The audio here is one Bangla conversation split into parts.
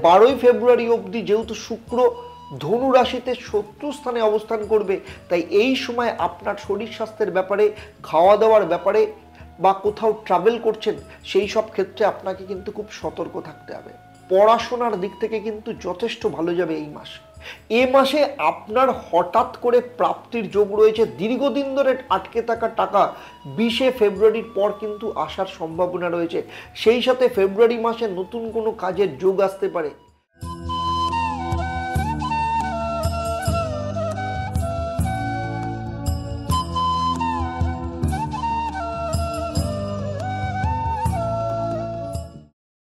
12ই ফেব্রুয়ারি অবধি যেহেতু শুক্র ধনু রাশিতে শত্রু স্থানে অবস্থান করবে, তাই এই সময় আপনার শরীর স্বাস্থ্যের ব্যাপারে, খাওয়া দাওয়ার ব্যাপারে বা কোথাও ট্রাভেল করছেন সেই সব ক্ষেত্রে আপনাকে কিন্তু খুব সতর্ক থাকতে হবে। পড়াশোনার দিক থেকে কিন্তু যথেষ্ট ভালো যাবে এই মাস। এ মাসে আপনার হঠাৎ করে প্রাপ্তির যোগ রয়েছে। দীর্ঘদিন ধরে আটকে থাকা টাকা 20শে ফেব্রুয়ারির পর কিন্তু আসার সম্ভাবনা রয়েছে। সেই সাথে ফেব্রুয়ারি মাসে নতুন কোনো কাজের যোগ আসতে পারে।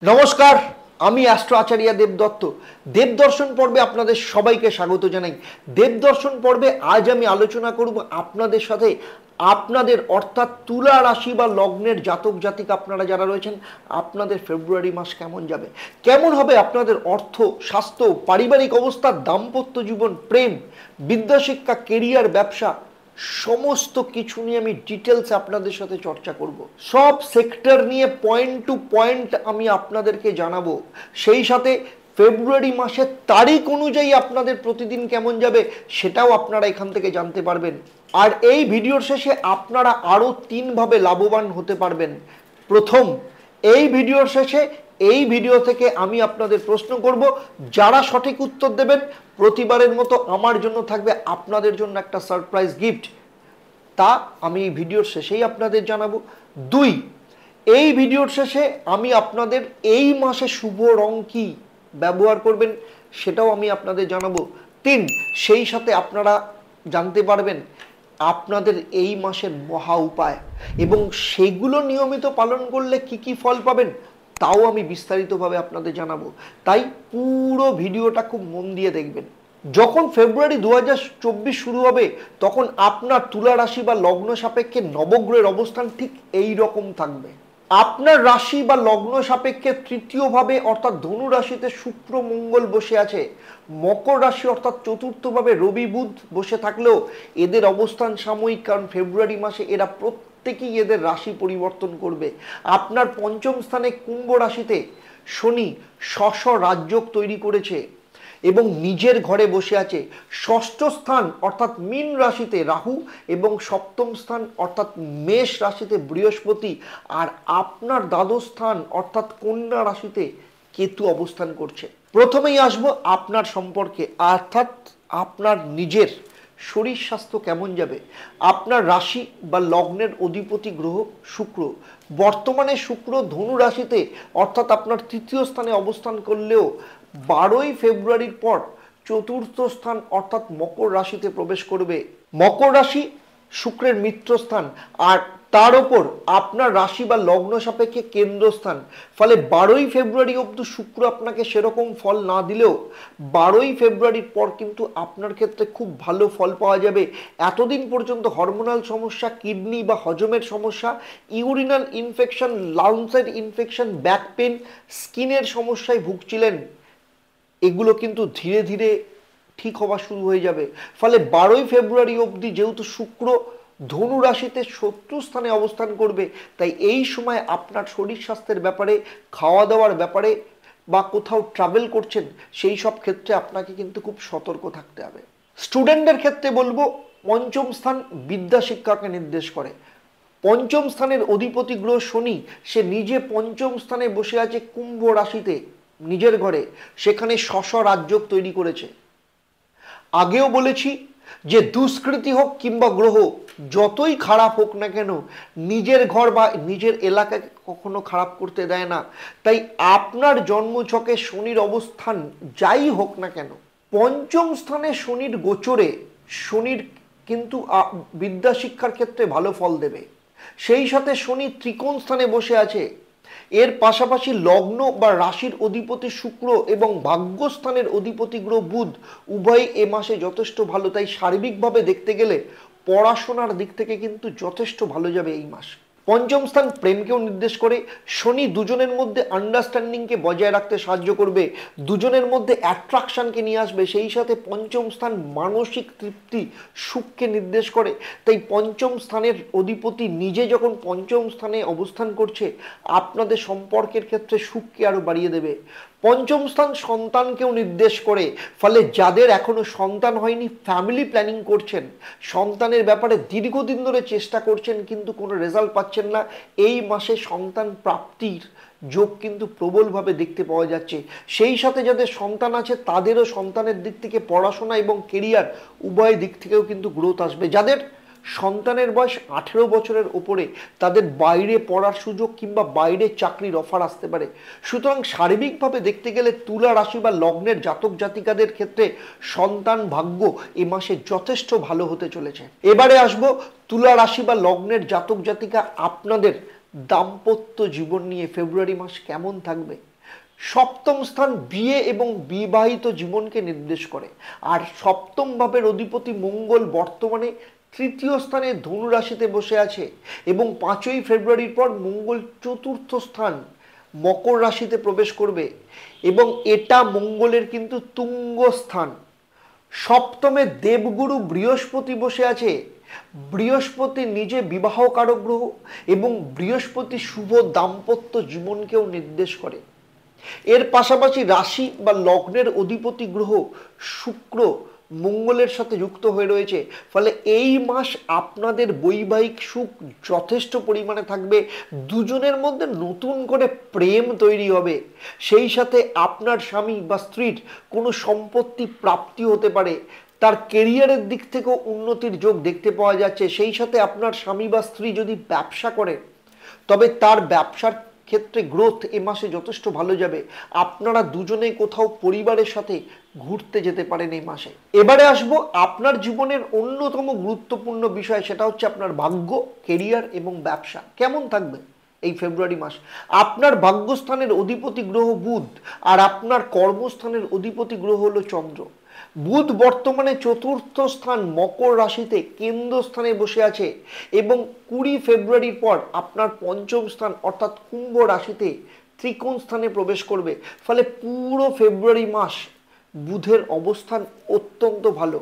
নমস্কার, আমি অ্যাস্ট্রো আচার্য দেবদত্ত। দেবদর্শন পর্বে আপনাদের সবাইকে স্বাগত জানাই। দেবদর্শন পর্বে আজ আমি আলোচনা করব আপনাদের সাথে আপনাদের অর্থাৎ তুলা রাশি বা লগ্নের জাতক জাতিক আপনারা যারা রয়েছেন, আপনাদের ফেব্রুয়ারি মাস কেমন যাবে, কেমন হবে আপনাদের অর্থ, স্বাস্থ্য, পারিবারিক অবস্থা, দাম্পত্য জীবন, প্রেম, বিদ্যাশিক্ষা, কেরিয়ার, ব্যবসা, সমস্ত কিছু নিয়ে আমি ডিটেলসে আপনাদের সাথে চর্চা করব। সব সেক্টর নিয়ে পয়েন্ট টু পয়েন্ট আমি আপনাদেরকে জানাবো। সেই সাথে ফেব্রুয়ারি মাসের তারিখ অনুযায়ী আপনাদের প্রতিদিন কেমন যাবে সেটাও আপনারা এখান থেকে জানতে পারবেন। আর এই ভিডিওর শেষে আপনারা আরও 3ভাবে লাভবান হতে পারবেন। প্রথম, এই ভিডিওর শেষে এই ভিডিও থেকে আমি আপনাদের প্রশ্ন করব, যারা সঠিক উত্তর দেবেন প্রতিবারের মতো আমার জন্য থাকবে আপনাদের জন্য একটা সারপ্রাইজ গিফট, তা আমি এই ভিডিওর শেষেই আপনাদের জানাবো। 2, এই ভিডিওর শেষে আমি আপনাদের এই মাসে শুভ রং কি ব্যবহার করবেন সেটাও আমি আপনাদের জানাবো। 3, সেই সাথে আপনারা জানতে পারবেন আপনাদের এই মাসের মহা উপায় এবং সেগুলো নিয়মিত পালন করলে কি কি ফল পাবেন তাও আমি বিস্তারিতভাবে আপনাদের জানাবো। তাই পুরো ভিডিওটা খুব মন দিয়ে দেখবেন। যখন ফেব্রুয়ারি 2024 শুরু হবে তখন আপনার তুলা রাশি বা লগ্ন সাপেক্ষে নবগ্রহের অবস্থান ঠিক এই রকম থাকবে। আপনার রাশি বা লগ্ন সাপেক্ষে তৃতীয়ভাবে অর্থাৎ ধনু রাশিতে শুক্র মঙ্গল বসে আছে। মকর রাশি অর্থাৎ চতুর্থভাবে রবি বুধ বসে থাকলেও এদের অবস্থান সাময়িক, কারণ ফেব্রুয়ারি মাসে এরা প্রত্যেকেই এদের রাশি পরিবর্তন করবে। আপনার পঞ্চম স্থানে কুম্ভ রাশিতে শনি শশ রাজযোগ তৈরি করেছে এবং নিজের ঘরে বসে আছে। ষষ্ঠ স্থান অর্থাৎ মীন রাশিতে রাহু এবং সপ্তম স্থান অর্থাৎ মেষ রাশিতে বৃহস্পতি, আর আপনার দ্বাদশ স্থান অর্থাৎ কন্যা রাশিতে কেতু অবস্থান করছে। প্রথমেই আসবো আপনার সম্পর্কে, অর্থাৎ আপনার নিজের শরীর স্বাস্থ্য কেমন যাবে। আপনার রাশি বা লগ্নের অধিপতি গ্রহ শুক্র। বর্তমানে শুক্র ধনু রাশিতে অর্থাৎ আপনার তৃতীয় স্থানে অবস্থান করলেও 12ই ফেব্রুয়ারির পর চতুর্থ স্থান অর্থাৎ মকর রাশিতে প্রবেশ করবে। মকর রাশি শুক্রের মিত্রস্থান, আর তার ওপর আপনার রাশি বা লগ্ন সাপেক্ষে কেন্দ্রস্থান। ফলে 12ই ফেব্রুয়ারি অবধি শুক্র আপনাকে সেরকম ফল না দিলেও 12ই ফেব্রুয়ারির পর কিন্তু আপনার ক্ষেত্রে খুব ভালো ফল পাওয়া যাবে। এতদিন পর্যন্ত হরমোনাল সমস্যা, কিডনি বা হজমের সমস্যা, ইউরিনাল ইনফেকশন, লাংসের ইনফেকশন, ব্যাক পেন, স্কিনের সমস্যায় ভুগছিলেন, এগুলো কিন্তু ধীরে ধীরে ঠিক হওয়া শুরু হয়ে যাবে। ফলে 12ই ফেব্রুয়ারি অবধি যেহেতু শুক্র ধনু রাশিতে শত্রু স্থানে অবস্থান করবে, তাই এই সময় আপনার শরীর স্বাস্থ্যের ব্যাপারে, খাওয়া দাওয়ার ব্যাপারে বা কোথাও ট্রাভেল করছেন সেই সব ক্ষেত্রে আপনাকে কিন্তু খুব সতর্ক থাকতে হবে। স্টুডেন্টদের ক্ষেত্রে বলবো, পঞ্চম স্থান বিদ্যা শিক্ষাকে নির্দেশ করে। পঞ্চম স্থানের অধিপতি গ্রহ শনি, সে নিজে পঞ্চম স্থানে বসে আছে কুম্ভ রাশিতে নিজের ঘরে, সেখানে শশ রাজযোগ তৈরি করেছে। আগেও বলেছি যে দুষ্কৃতি হোক কিংবা গ্রহ যতই খারাপ হোক না কেন নিজের ঘর বা নিজের এলাকাকে কখনো খারাপ করতে দেয় না। তাই আপনার জন্মছকে শনির অবস্থান যাই হোক না কেন, পঞ্চম স্থানে শনির গোচরে শনির কিন্তু বিদ্যা শিক্ষার ক্ষেত্রে ভালো ফল দেবে। সেই সাথে শনি ত্রিকোণ স্থানে বসে আছে। এর পাশাপাশি লগ্ন বা রাশির অধিপতি শুক্র এবং ভাগ্যস্থানের অধিপতি গ্রহ বুধ উভয় এ মাসে যথেষ্ট ভালো। তাই সার্বিকভাবে দেখতে গেলে পড়াশোনার দিক থেকে কিন্তু যথেষ্ট ভালো যাবে এই মাস। পঞ্চম স্থান প্রেমকেও নির্দেশ করে। শনি দুজনের মধ্যে আন্ডারস্ট্যান্ডিংকে বজায় রাখতে সাহায্য করবে, দুজনের মধ্যে অ্যাট্রাকশনকে নিয়ে আসবে। সেই সাথে পঞ্চম স্থান মানসিক তৃপ্তি, সুখকে নির্দেশ করে। তাই পঞ্চম স্থানের অধিপতি নিজে যখন পঞ্চম স্থানে অবস্থান করছে আপনাদের সম্পর্কের ক্ষেত্রে সুখকে আরও বাড়িয়ে দেবে। পঞ্চম স্থান সন্তানকেও নির্দেশ করে, ফলে যাদের এখনো সন্তান হয়নি, ফ্যামিলি প্ল্যানিং করছেন, সন্তানের ব্যাপারে দীর্ঘদিন ধরে চেষ্টা করছেন কিন্তু কোনো রেজাল্ট পাচ্ছেন না, এই মাসে সন্তান প্রাপ্তির যোগ কিন্তু প্রবলভাবে দেখতে পাওয়া যাচ্ছে। সেই সাথে যাদের সন্তান আছে তাদেরও সন্তানের দিক থেকে পড়াশোনা এবং কেরিয়ার উভয় দিক থেকেও কিন্তু গ্রোথ আসবে। যাদের সন্তানের বয়স 18 বছরের ওপরে, তাদের বাইরে পড়ার সুযোগ কিংবা বাইরে চাকরির অফার আসতে পারে। সুতরাং সার্বিকভাবে দেখতে গেলে তুলা রাশি বা লগ্নের জাতক জাতিকাদের ক্ষেত্রে সন্তান ভাগ্য এ মাসে যথেষ্ট ভালো হতে চলেছে। এবারে আসবো তুলা রাশি বা লগ্নের জাতক জাতিকা আপনাদের দাম্পত্য জীবন নিয়ে ফেব্রুয়ারি মাস কেমন থাকবে। সপ্তম স্থান বিয়ে এবং বিবাহিত জীবনকে নির্দেশ করে, আর সপ্তম ভাবের অধিপতি মঙ্গল বর্তমানে তৃতীয় স্থানে ধনু রাশিতে বসে আছে এবং 5ই ফেব্রুয়ারির পর মঙ্গল চতুর্থ স্থান মকর রাশিতে প্রবেশ করবে এবং এটা মঙ্গলের কিন্তু তুঙ্গ স্থান। সপ্তমে দেবগুরু বৃহস্পতি বসে আছে। বৃহস্পতি নিজে বিবাহ কারক গ্রহ এবং বৃহস্পতি শুভ দাম্পত্য জীবনকেও নির্দেশ করে। এর পাশাপাশি রাশি বা লগ্নের অধিপতি গ্রহ শুক্র মঙ্গলের সাথে যুক্ত হয়ে রয়েছে, ফলে এই মাস আপনাদের বৈবাহিক সুখ যথেষ্ট পরিমাণে থাকবে। দুজনের মধ্যে নতুন করে প্রেম তৈরি হবে। সেই সাথে আপনার স্বামী বা স্ত্রীর কোনো সম্পত্তি প্রাপ্তি হতে পারে। তার কেরিয়ারের দিক থেকেও উন্নতির যোগ দেখতে পাওয়া যাচ্ছে। সেই সাথে আপনার স্বামী বা স্ত্রী যদি ব্যবসা করে তবে তার ব্যবসার ক্ষেত্রে গ্রোথ এ মাসে যথেষ্ট ভালো যাবে। আপনারা দুজনে কোথাও পরিবারের সাথে ঘুরতে যেতে পারেন এই মাসে। এবারে আসবো আপনার জীবনের অন্যতম গুরুত্বপূর্ণ বিষয়, সেটা হচ্ছে আপনার ভাগ্য, কেরিয়ার এবং ব্যবসা কেমন থাকবে এই ফেব্রুয়ারি মাস। আপনার ভাগ্যস্থানের অধিপতি গ্রহ বুধ আর আপনার কর্মস্থানের অধিপতি গ্রহ হলো চন্দ্র। বুধ বর্তমানে চতুর্থ স্থান মকর রাশিতে কেন্দ্রস্থানে বসে আছে এবং 20 ফেব্রুয়ারির পর আপনার পঞ্চম স্থান অর্থাৎ কুম্ভ রাশিতে ত্রিকোণ স্থানে প্রবেশ করবে। ফলে পুরো ফেব্রুয়ারি মাস বুধের অবস্থান অত্যন্ত ভালো।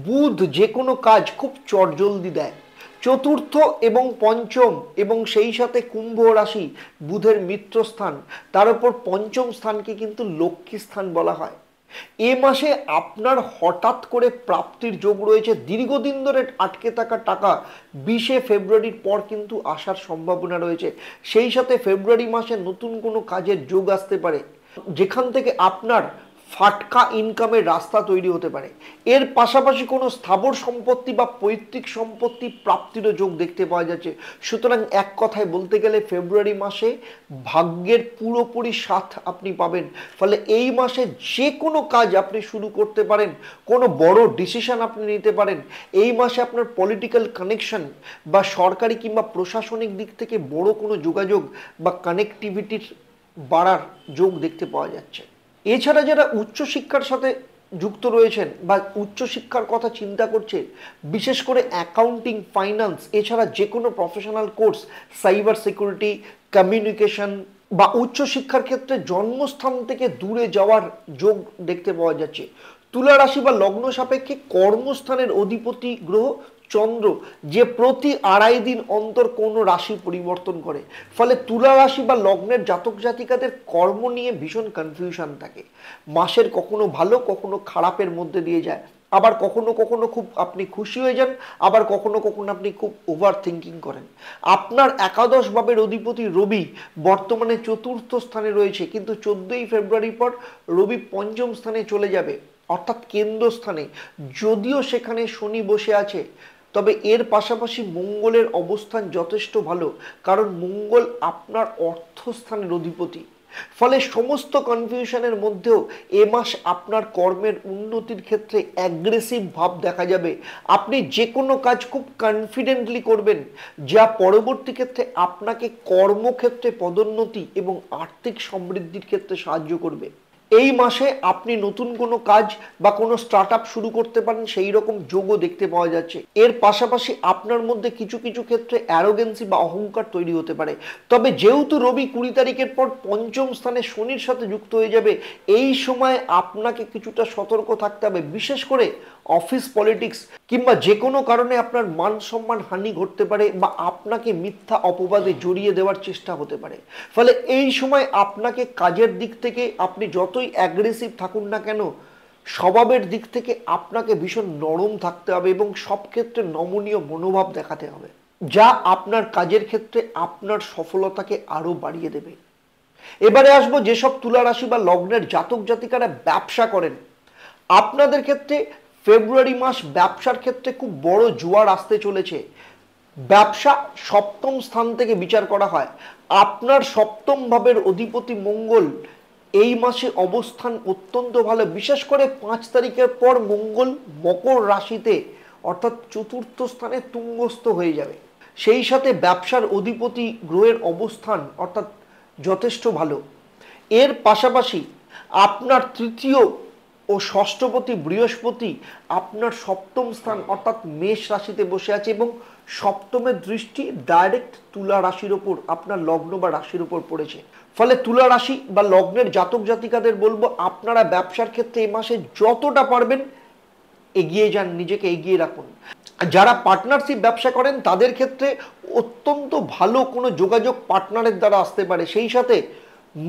বুধ যে কোনো কাজ খুব চটজলদি দেয়। চতুর্থ এবং পঞ্চম এবং সেই সাথে কুম্ভ রাশি বুধের মিত্রস্থান, তার উপর পঞ্চম স্থানকে কিন্তু লক্ষ্মী স্থান বলা হয়। এ মাসে আপনার হঠাৎ করে প্রাপ্তির যোগ রয়েছে। দীর্ঘদিন ধরে আটকে থাকা টাকা 20 ফেব্রুয়ারির পর কিন্তু আসার সম্ভাবনা রয়েছে। সেই সাথে ফেব্রুয়ারি মাসে নতুন কোনো কাজের যোগ আসতে পারে, যেখান থেকে আপনার ফাটকা ইনকামের রাস্তা তৈরি হতে পারে। এর পাশাপাশি কোনো স্থাবর সম্পত্তি বা পৈতৃক সম্পত্তি প্রাপ্তিরও যোগ দেখতে পাওয়া যাচ্ছে। সুতরাং এক কথায় বলতে গেলে ফেব্রুয়ারি মাসে ভাগ্যের পুরোপুরি সাথ আপনি পাবেন। ফলে এই মাসে যে কোনো কাজ আপনি শুরু করতে পারেন, কোনো বড় ডিসিশন আপনি নিতে পারেন। এই মাসে আপনার পলিটিক্যাল কানেকশন বা সরকারি কিংবা প্রশাসনিক দিক থেকে বড় কোনো যোগাযোগ বা কানেক্টিভিটির বাড়ার যোগ দেখতে পাওয়া যাচ্ছে। এছাড়া যারা উচ্চশিক্ষার সাথে যুক্ত রয়েছেন বা উচ্চশিক্ষার কথা চিন্তা করছে, বিশেষ করে অ্যাকাউন্টিং, ফাইন্যান্স, এছাড়া যে কোনো professional course, cyber security, communication বা উচ্চশিক্ষার ক্ষেত্রে জন্মস্থান থেকে দূরে যাওয়ার যোগ দেখতে পাওয়া যাচ্ছে। তুলা রাশি বা লগ্ন সাপেক্ষে কর্মস্থানের অধিপতি গ্রহ চন্দ্র, যে প্রতি 2.5 দিন অন্তর কোনো রাশি পরিবর্তন করে। ফলে তুলা রাশি বা লগ্নের জাতক জাতিকাদের কর্ম নিয়ে ভীষণ কনফিউশন থাকে। মাসের কখনো ভালো কখনো খারাপের মধ্যে দিয়ে যায়, আবার কখনো কখনো খুব আপনি খুশি হয়ে যান, আবার কখনো কখনো আপনি খুব ওভার থিঙ্কিং করেন। আপনার একাদশ ভাবের অধিপতি রবি বর্তমানে চতুর্থ স্থানে রয়েছে, কিন্তু 14ই ফেব্রুয়ারির পর রবি পঞ্চম স্থানে চলে যাবে অর্থাৎ কেন্দ্রস্থানে। যদিও সেখানে শনি বসে আছে, তবে এর পাশাপাশি মঙ্গলের অবস্থান যথেষ্ট ভালো, কারণ মঙ্গল আপনার অর্থস্থানের অধিপতি। ফলে সমস্ত কনফিউশনের মধ্যেও এ মাস আপনার কর্মের উন্নতির ক্ষেত্রে অ্যাগ্রেসিভ ভাব দেখা যাবে। আপনি যে কোনো কাজ খুব কনফিডেন্টলি করবেন, যা পরবর্তী ক্ষেত্রে আপনাকে কর্মক্ষেত্রে পদোন্নতি এবং আর্থিক সমৃদ্ধির ক্ষেত্রে সাহায্য করবে। এই মাসে আপনি নতুন কোনো কাজ বা কোনো স্টার্ট আপ শুরু করতে পারেন, সেই রকম যোগও দেখতে পাওয়া যাচ্ছে। এর পাশাপাশি আপনার মধ্যে কিছু কিছু ক্ষেত্রে অ্যারোগেন্সি বা অহংকার তৈরি হতে পারে। তবে যেহেতু রবি 20 তারিখের পর পঞ্চম স্থানে শনির সাথে যুক্ত হয়ে যাবে, এই সময় আপনাকে কিছুটা সতর্ক থাকতে হবে। বিশেষ করে অফিস পলিটিক্স কিংবা যে কোনো কারণে আপনার মান সম্মান হানি ঘটতে পারে বা আপনাকে মিথ্যা অপবাদে জড়িয়ে দেওয়ার চেষ্টা হতে পারে। ফলে এই সময় আপনাকে কাজের দিক থেকে আপনি যতই অ্যাগ্রেসিভ থাকুন না কেন, স্বভাবের দিক থেকে আপনাকে ভীষণ নরম থাকতে হবে এবং সব ক্ষেত্রে নমনীয় মনোভাব দেখাতে হবে, যা আপনার কাজের ক্ষেত্রে আপনার সফলতাকে আরো বাড়িয়ে দেবে। এবারে আসবো যেসব তুলা রাশি বা লগ্নের জাতক জাতিকারা ব্যবসা করেন, আপনাদের ক্ষেত্রে ফেব্রুয়ারি মাস ব্যবসার ক্ষেত্রে খুব বড় জোয়ার আসতে চলেছে। ব্যবসা সপ্তম স্থান থেকে বিচার করা হয়, আপনার সপ্তম ভাবের অধিপতি মঙ্গল এই মাসে অবস্থান অত্যন্ত ভালো। বিশেষ করে 5 তারিখের পর মঙ্গল মকর রাশিতে অর্থাৎ চতুর্থ স্থানে তুঙ্গস্থ হয়ে যাবে। সেই সাথে ব্যবসার অধিপতি গ্রহের অবস্থান অর্থাৎ যথেষ্ট ভালো। এর পাশাপাশি আপনার তৃতীয় ও ষষ্ঠপতি বৃহস্পতি আপনার সপ্তম স্থান অর্থাৎ মেষ রাশিতে বসে আছে এবং সপ্তমের দৃষ্টি ডাইরেক্ট তুলা রাশির ওপর, আপনার লগ্ন বা রাশির উপর পড়েছে। ফলে তুলা রাশি বা লগ্নের জাতক জাতিকাদের বলবো, আপনারা ব্যবসার ক্ষেত্রে এই মাসে যতটা পারবেন এগিয়ে যান, নিজেকে এগিয়ে রাখুন। যারা পার্টনারশিপ ব্যবসা করেন তাদের ক্ষেত্রে অত্যন্ত ভালো কোনো যোগাযোগ পার্টনারের দ্বারা আসতে পারে। সেই সাথে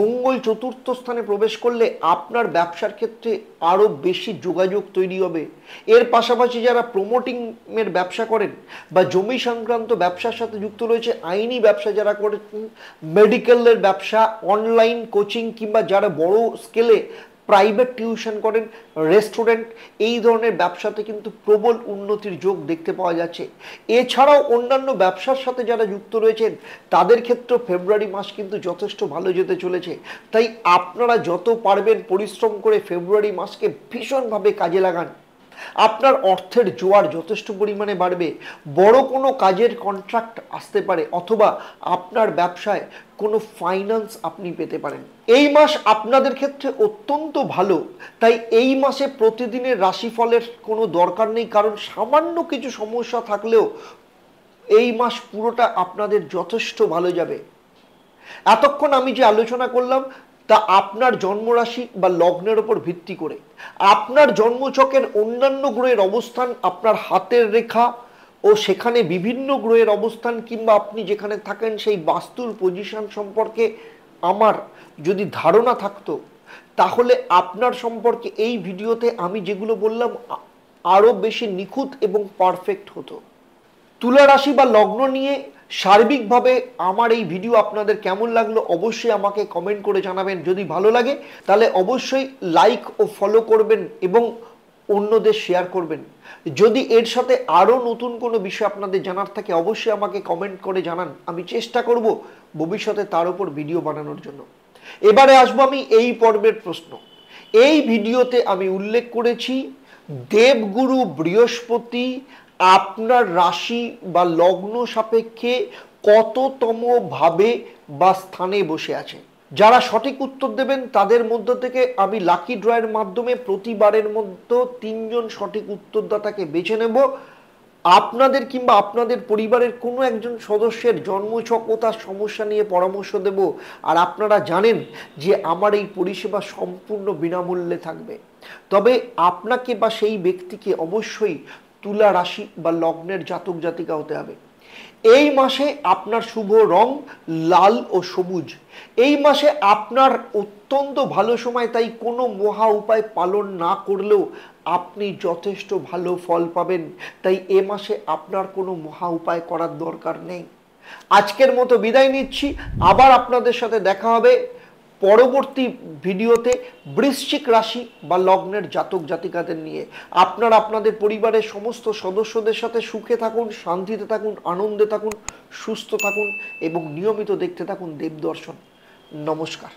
মঙ্গল চতুর্থ স্থানে প্রবেশ করলে আপনার ব্যবসার ক্ষেত্রে আরও বেশি যোগাযোগ তৈরি হবে। এর পাশাপাশি যারা প্রমোটিংয়ের ব্যবসা করেন বা জমি সংক্রান্ত ব্যবসার সাথে যুক্ত রয়েছে, আইনি ব্যবসা যারা করেন, মেডিকেলের ব্যবসা, অনলাইন কোচিং কিংবা যারা বড় স্কেলে প্রাইভেট টিউশন করেন, রেস্টুরেন্ট, এই ধরনের ব্যবসাতে কিন্তু প্রবল উন্নতির যোগ দেখতে পাওয়া যাচ্ছে। এছাড়াও অন্যান্য ব্যবসার সাথে যারা যুক্ত রয়েছেন তাদের ক্ষেত্রেও ফেব্রুয়ারি মাস কিন্তু যথেষ্ট ভালো যেতে চলেছে। তাই আপনারা যত পারবেন পরিশ্রম করে ফেব্রুয়ারি মাসকে ভীষণভাবে কাজে লাগান। আপনার অর্থের জোয়ার যথেষ্ট পরিমাণে বাড়বে। বড় কোনো কাজের কন্ট্রাক্ট আসতে পারে অথবা আপনার ব্যবসায় কোনো ফাইন্যান্স আপনি পেতে পারেন। এই মাস আপনাদের ক্ষেত্রে অত্যন্ত ভালো, তাই এই মাসে প্রতিদিনের রাশিফলের কোনো দরকার নেই, কারণ সামান্য কিছু সমস্যা থাকলেও এই মাস পুরোটা আপনাদের যথেষ্ট ভালো যাবে। এতক্ষণ আমি যে আলোচনা করলাম তা আপনার জন্মরাশি বা লগ্নের উপর ভিত্তি করে। আপনার জন্মছকের অন্যান্য গ্রহের অবস্থান, আপনার হাতের রেখা ও সেখানে বিভিন্ন গ্রহের অবস্থান কিংবা আপনি যেখানে থাকেন সেই বাস্তুর পজিশন সম্পর্কে আমার যদি ধারণা থাকতো, তাহলে আপনার সম্পর্কে এই ভিডিওতে আমি যেগুলো বললাম আরও বেশি নিখুঁত এবং পারফেক্ট হতো। তুলা রাশি বা লগ্ন নিয়ে সার্বিকভাবে আমার এই ভিডিও আপনাদের কেমন লাগলো অবশ্যই আমাকে কমেন্ট করে জানাবেন। যদি ভালো লাগে তাহলে অবশ্যই লাইক ও ফলো করবেন এবং অন্যদের শেয়ার করবেন। যদি এর সাথে আরও নতুন কোনো বিষয় আপনাদের জানার থাকে অবশ্যই আমাকে কমেন্ট করে জানান, আমি চেষ্টা করব ভবিষ্যতে তার উপর ভিডিও বানানোর জন্য। এবারে আসবো আমি এই পর্বের প্রশ্ন। এই ভিডিওতে আমি উল্লেখ করেছি দেবগুরু বৃহস্পতি আপনার রাশি বা লগ্ন সাপেক্ষে কততম ভাবে বা স্থানে বসে আছে। যারা সঠিক উত্তর দেবেন তাদের মধ্য থেকে আমি লাকি ড্রয়ের মাধ্যমে প্রতিবারের মধ্যে 3 জন সঠিক উত্তরদাতাকে বেছে নেব। আপনাদের কিংবা আপনাদের পরিবারের কোনো একজন সদস্যের জন্মছক ও তার সমস্যা নিয়ে পরামর্শ দেব। আর আপনারা জানেন যে আমার এই পরিষেবা সম্পূর্ণ বিনামূল্যে থাকবে। তবে আপনাকে বা সেই ব্যক্তিকে অবশ্যই তুলা রাশি বা লগ্নের জাতক জাতিকা হতে হবে। এই মাসে আপনার শুভ রং লাল ও সবুজ। এই মাসে আপনার অত্যন্ত ভালো সময়, তাই কোনো মহা উপায় পালন না করলেও আপনি যথেষ্ট ভালো ফল পাবেন। তাই এ মাসে আপনার কোনো মহা উপায় করার দরকার নেই। আজকের মতো বিদায় নিচ্ছি, আবার আপনাদের সাথে দেখা হবে পরবর্তী ভিডিওতে বৃশ্চিক রাশি বা লগ্নের জাতক জাতিকাদের নিয়ে। আপনারা আপনাদের পরিবারের সমস্ত সদস্যদের সাথে সুখে থাকুন, শান্তিতে থাকুন, আনন্দে থাকুন, সুস্থ থাকুন এবং নিয়মিত দেখতে থাকুন দেবদর্শন। নমস্কার।